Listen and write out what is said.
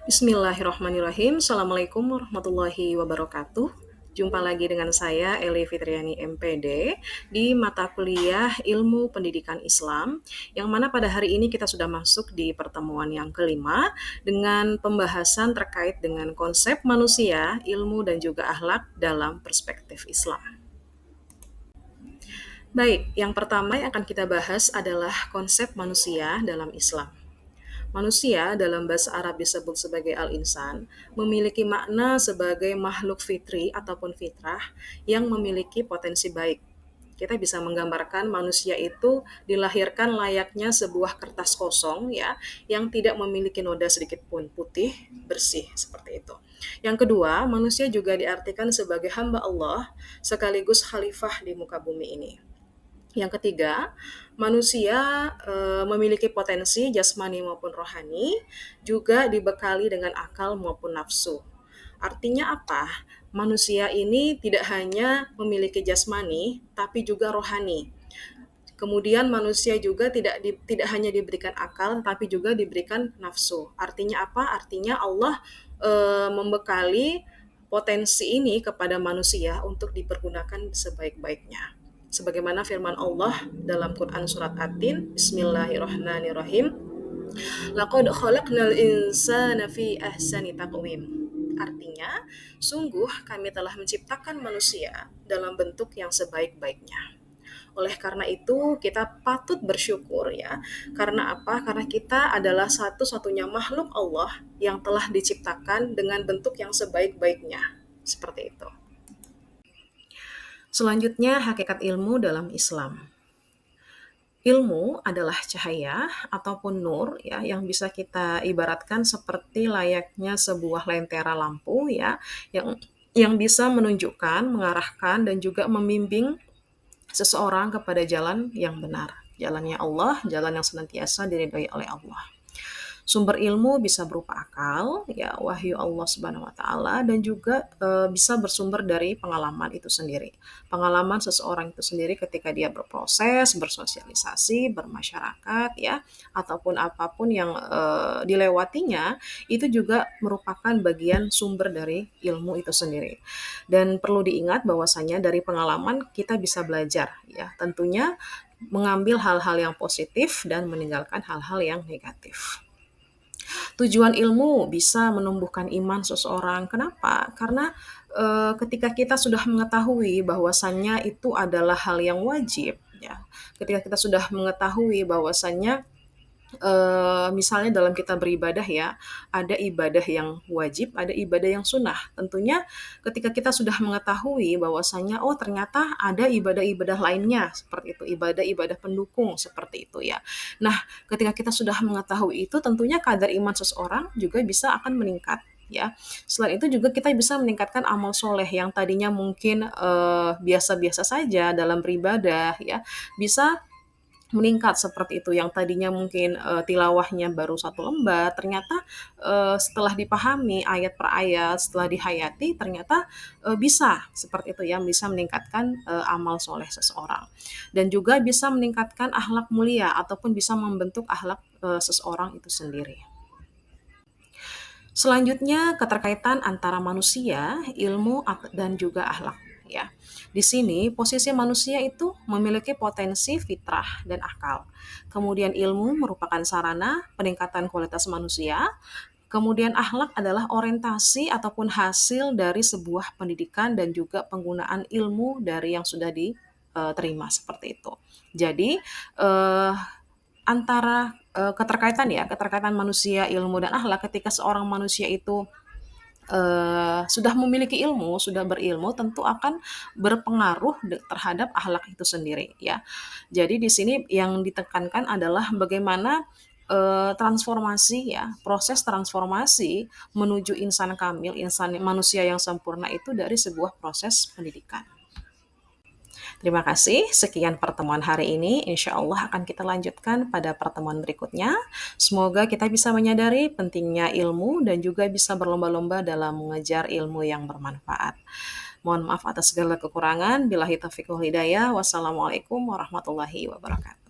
Bismillahirrahmanirrahim. Assalamualaikum warahmatullahi wabarakatuh. Jumpa lagi dengan saya Eli Fitriani MPD di mata kuliah Ilmu Pendidikan Islam, yang mana pada hari ini kita sudah masuk di pertemuan yang kelima dengan pembahasan terkait dengan konsep manusia, ilmu dan juga akhlak dalam perspektif Islam. Baik, yang pertama yang akan kita bahas adalah konsep manusia dalam Islam. Manusia dalam bahasa Arab disebut sebagai al-insan, memiliki makna sebagai makhluk fitri ataupun fitrah yang memiliki potensi baik. Kita bisa menggambarkan manusia itu dilahirkan layaknya sebuah kertas kosong ya, yang tidak memiliki noda sedikit pun, putih, bersih seperti itu. Yang kedua, manusia juga diartikan sebagai hamba Allah sekaligus khalifah di muka bumi ini. Yang ketiga, manusia memiliki potensi jasmani maupun rohani, juga dibekali dengan akal maupun nafsu. Artinya apa? Manusia ini tidak hanya memiliki jasmani, tapi juga rohani. Kemudian manusia juga tidak hanya diberikan akal, tapi juga diberikan nafsu. Artinya apa? Artinya Allah membekali potensi ini kepada manusia untuk dipergunakan sebaik-baiknya. Sebagaimana firman Allah dalam Quran surat At-Tin, Bismillahirrahmanirrahim, Laqad khalaqnal insana fi ahsani taqwim. Artinya, sungguh kami telah menciptakan manusia dalam bentuk yang sebaik-baiknya. Oleh karena itu, kita patut bersyukur ya. Karena apa? Karena kita adalah satu-satunya makhluk Allah yang telah diciptakan dengan bentuk yang sebaik-baiknya. Seperti itu. Selanjutnya, hakikat ilmu dalam Islam. Ilmu adalah cahaya ataupun nur ya, yang bisa kita ibaratkan seperti layaknya sebuah lentera lampu ya, yang bisa menunjukkan, mengarahkan dan juga membimbing seseorang kepada jalan yang benar. Jalannya Allah, jalan yang senantiasa diridhoi oleh Allah. Sumber ilmu bisa berupa akal, ya wahyu Allah Subhanahu wa taala, dan juga bisa bersumber dari pengalaman itu sendiri. Pengalaman seseorang itu sendiri ketika dia berproses, bersosialisasi, bermasyarakat ya, ataupun apapun yang dilewatinya, itu juga merupakan bagian sumber dari ilmu itu sendiri. Dan perlu diingat bahwasanya dari pengalaman kita bisa belajar ya, tentunya mengambil hal-hal yang positif dan meninggalkan hal-hal yang negatif. Tujuan ilmu bisa menumbuhkan iman seseorang. Kenapa? Karena ketika kita sudah mengetahui bahwasannya itu adalah hal yang wajib, ya. Ketika kita sudah mengetahui bahwasannya misalnya dalam kita beribadah ya, ada ibadah yang wajib, ada ibadah yang sunnah. Tentunya ketika kita sudah mengetahui bahwasanya, oh ternyata ada ibadah-ibadah lainnya, seperti itu, ibadah-ibadah pendukung, seperti itu ya. Nah, ketika kita sudah mengetahui itu, tentunya kadar iman seseorang juga bisa akan meningkat ya. Selain itu juga kita bisa meningkatkan amal soleh yang tadinya mungkin biasa-biasa saja dalam beribadah ya, bisa meningkat seperti itu. Yang tadinya mungkin tilawahnya baru satu lembar, ternyata setelah dipahami ayat per ayat, setelah dihayati, ternyata bisa seperti itu ya, bisa meningkatkan amal soleh seseorang, dan juga bisa meningkatkan akhlak mulia ataupun bisa membentuk akhlak seseorang itu sendiri. Selanjutnya, keterkaitan antara manusia, ilmu, dan juga akhlak. Ya, di sini posisi manusia itu memiliki potensi fitrah dan akal. Kemudian ilmu merupakan sarana peningkatan kualitas manusia. Kemudian akhlak adalah orientasi ataupun hasil dari sebuah pendidikan dan juga penggunaan ilmu dari yang sudah diterima seperti itu. Jadi antara keterkaitan manusia, ilmu dan akhlak, ketika seorang manusia itu sudah memiliki ilmu, sudah berilmu, tentu akan berpengaruh terhadap akhlak itu sendiri ya. Jadi di sini yang ditekankan adalah bagaimana transformasi ya, proses transformasi menuju insan kamil, insan manusia yang sempurna itu dari sebuah proses pendidikan. Terima kasih, sekian pertemuan hari ini. Insya Allah akan kita lanjutkan pada pertemuan berikutnya. Semoga kita bisa menyadari pentingnya ilmu dan juga bisa berlomba-lomba dalam mengejar ilmu yang bermanfaat. Mohon maaf atas segala kekurangan. Billahi taufiq wal hidayah. Wassalamualaikum warahmatullahi wabarakatuh.